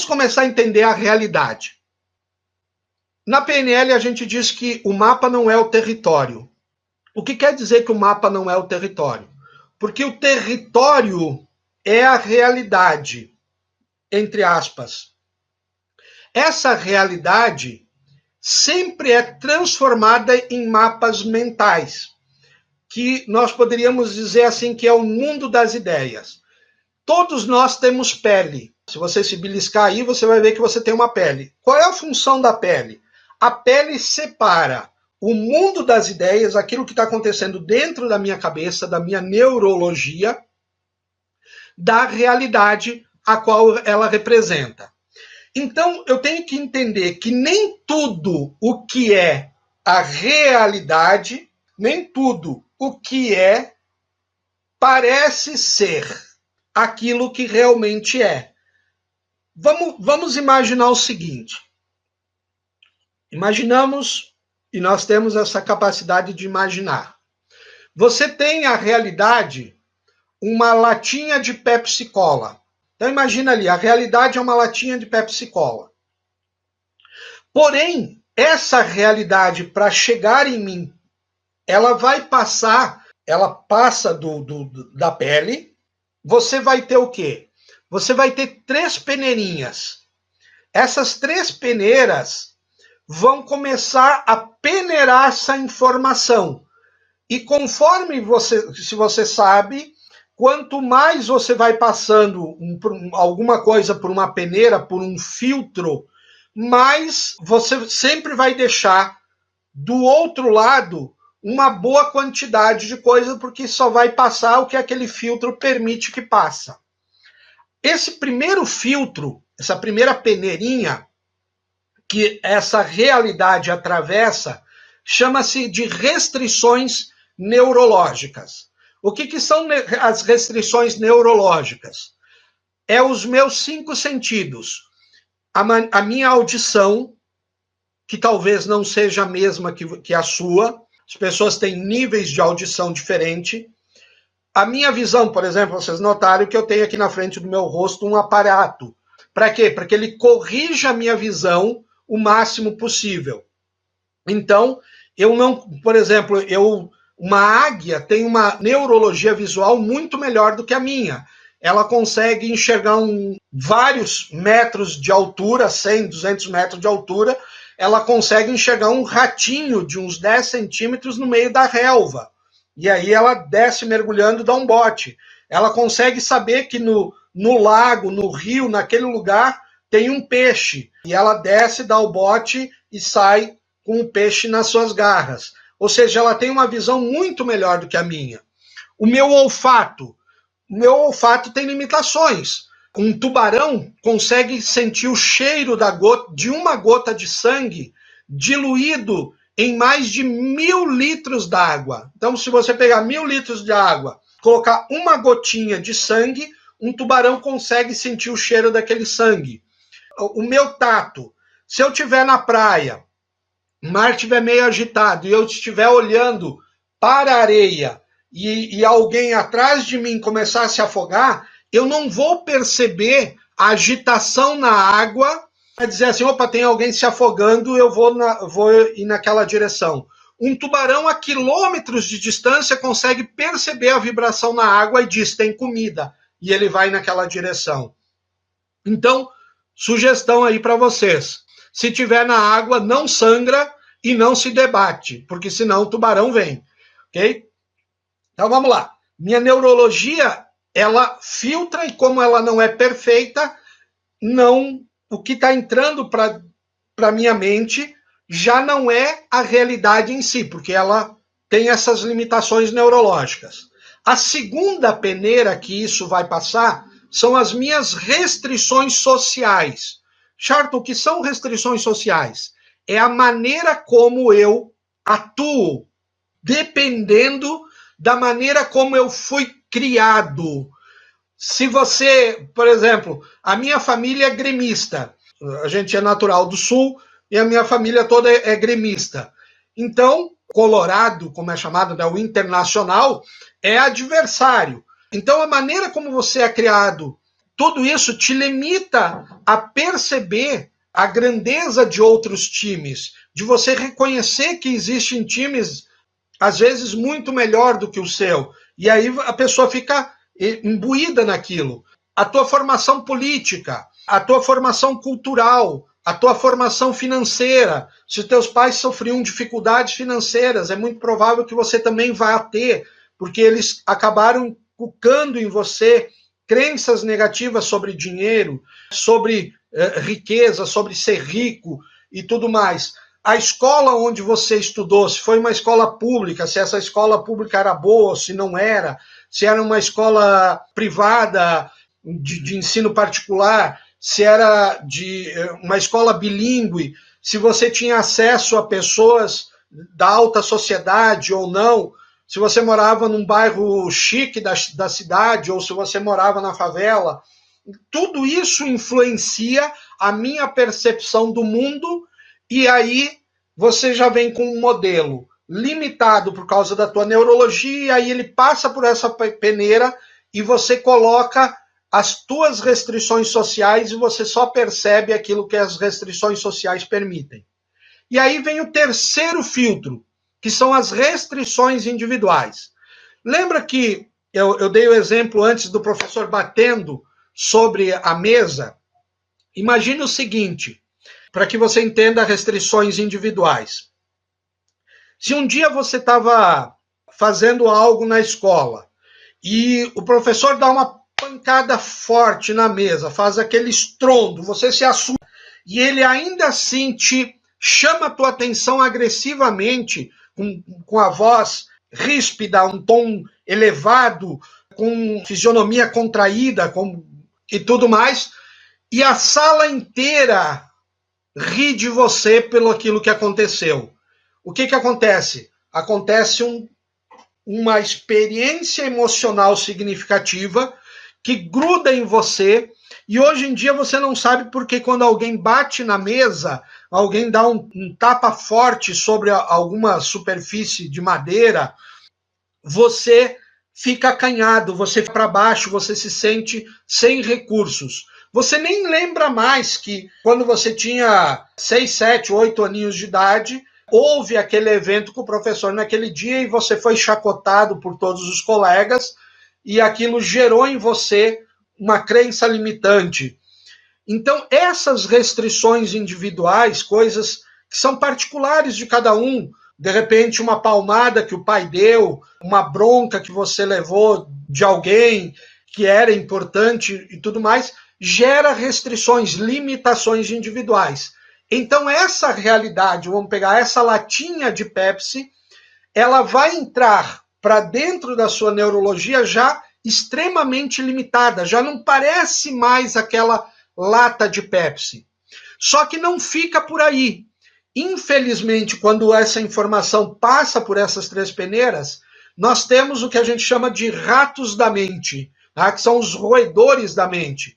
Vamos começar a entender a realidade. Na PNL, a gente diz que o mapa não é o território. O que quer dizer que o mapa não é o território? Porque o território é a realidade, entre aspas. Essa realidade sempre é transformada em mapas mentais, que nós poderíamos dizer assim que é o mundo das ideias. Todos nós temos pele. Se você se beliscar aí, você vai ver que você tem uma pele. Qual é a função da pele? A pele separa o mundo das ideias, aquilo que está acontecendo dentro da minha cabeça, da minha neurologia, da realidade a qual ela representa. Então, eu tenho que entender que nem tudo o que é a realidade, nem tudo o que é, parece ser aquilo que realmente é. Vamos imaginar o seguinte. Imaginamos, e nós temos essa capacidade de imaginar. Você tem a realidade, uma latinha de Pepsi Cola. Então imagina ali, a realidade é uma latinha de Pepsi Cola. Porém, essa realidade, para chegar em mim, ela passa da pele. Você vai ter o quê? Você vai ter 3 peneirinhas. Essas 3 peneiras vão começar a peneirar essa informação. E conforme se você sabe, quanto mais você vai passando alguma coisa por uma peneira, por um filtro, mais você sempre vai deixar do outro lado uma boa quantidade de coisa, porque só vai passar o que aquele filtro permite que passa. Esse primeiro filtro, essa primeira peneirinha que essa realidade atravessa, chama-se de restrições neurológicas. O que são as restrições neurológicas? É os meus 5 sentidos. A minha audição, que talvez não seja a mesma que a sua, as pessoas têm níveis de audição diferentes. A minha visão, por exemplo, vocês notaram que eu tenho aqui na frente do meu rosto um aparato. Para quê? Para que ele corrija a minha visão o máximo possível. Então, eu não, por exemplo, uma águia tem uma neurologia visual muito melhor do que a minha. Ela consegue enxergar vários metros de altura, 100, 200 metros de altura, ela consegue enxergar um ratinho de uns 10 centímetros no meio da relva. E aí ela desce mergulhando, dá um bote. Ela consegue saber que no lago, no rio, naquele lugar, tem um peixe. E ela desce, dá o bote e sai com o peixe nas suas garras. Ou seja, ela tem uma visão muito melhor do que a minha. O meu olfato tem limitações. Um tubarão consegue sentir o cheiro de uma gota de sangue diluído em mais de 1000 litros d'água. Então, se você pegar 1000 litros de água, colocar uma gotinha de sangue, um tubarão consegue sentir o cheiro daquele sangue. O meu tato, se eu estiver na praia, o mar estiver meio agitado e eu estiver olhando para a areia e alguém atrás de mim começar a se afogar, eu não vou perceber a agitação na água para dizer assim, opa, tem alguém se afogando, eu vou ir naquela direção. Um tubarão a quilômetros de distância consegue perceber a vibração na água e diz, tem comida, e ele vai naquela direção. Então, sugestão aí para vocês. Se tiver na água, não sangra e não se debate, porque senão o tubarão vem, ok? Então vamos lá. Minha neurologia, ela filtra e como ela não é perfeita, o que está entrando para minha mente já não é a realidade em si, porque ela tem essas limitações neurológicas. A segunda peneira que isso vai passar são as minhas restrições sociais. Charto, o que são restrições sociais? É a maneira como eu atuo, dependendo da maneira como eu fui criado. Se você, por exemplo, a minha família é gremista, a gente é natural do Sul e a minha família toda é gremista. Então, Colorado, como é chamado, né, o internacional, é adversário. Então, a maneira como você é criado, tudo isso te limita a perceber a grandeza de outros times, de você reconhecer que existem times, às vezes, muito melhor do que o seu. E aí a pessoa fica imbuída naquilo. A tua formação política, a tua formação cultural, a tua formação financeira. Se teus pais sofriam dificuldades financeiras, é muito provável que você também vá ter, porque eles acabaram inculcando em você crenças negativas sobre dinheiro, sobre riqueza, sobre ser rico e tudo mais. A escola onde você estudou, se foi uma escola pública, se essa escola pública era boa, se não era, se era uma escola privada de ensino particular, se era de uma escola bilíngue, se você tinha acesso a pessoas da alta sociedade ou não, se você morava num bairro chique da cidade ou se você morava na favela, tudo isso influencia a minha percepção do mundo, e aí você já vem com um modelo limitado por causa da tua neurologia, e aí ele passa por essa peneira e você coloca as tuas restrições sociais e você só percebe aquilo que as restrições sociais permitem. E aí vem o terceiro filtro, que são as restrições individuais. Lembra que eu dei o exemplo antes do professor batendo sobre a mesa? Imagine o seguinte, para que você entenda restrições individuais. Se um dia você estava fazendo algo na escola e o professor dá uma pancada forte na mesa, faz aquele estrondo, você se assusta e ele ainda assim te chama a tua atenção agressivamente, com a voz ríspida, um tom elevado, com fisionomia contraída e tudo mais, e a sala inteira ri de você pelo aquilo que aconteceu. O que acontece? Acontece uma experiência emocional significativa que gruda em você, e hoje em dia você não sabe porque quando alguém bate na mesa, alguém dá um tapa forte sobre alguma superfície de madeira, você fica acanhado, você fica para baixo, você se sente sem recursos. Você nem lembra mais que quando você tinha 6, 7, 8 aninhos de idade, houve aquele evento com o professor naquele dia e você foi chacotado por todos os colegas e aquilo gerou em você uma crença limitante. Então, essas restrições individuais, coisas que são particulares de cada um, de repente uma palmada que o pai deu, uma bronca que você levou de alguém que era importante e tudo mais, gera restrições, limitações individuais. Então, essa realidade, vamos pegar essa latinha de Pepsi, ela vai entrar para dentro da sua neurologia já extremamente limitada, já não parece mais aquela lata de Pepsi. Só que não fica por aí. Infelizmente, quando essa informação passa por essas três peneiras, nós temos o que a gente chama de ratos da mente, tá? Que são os roedores da mente.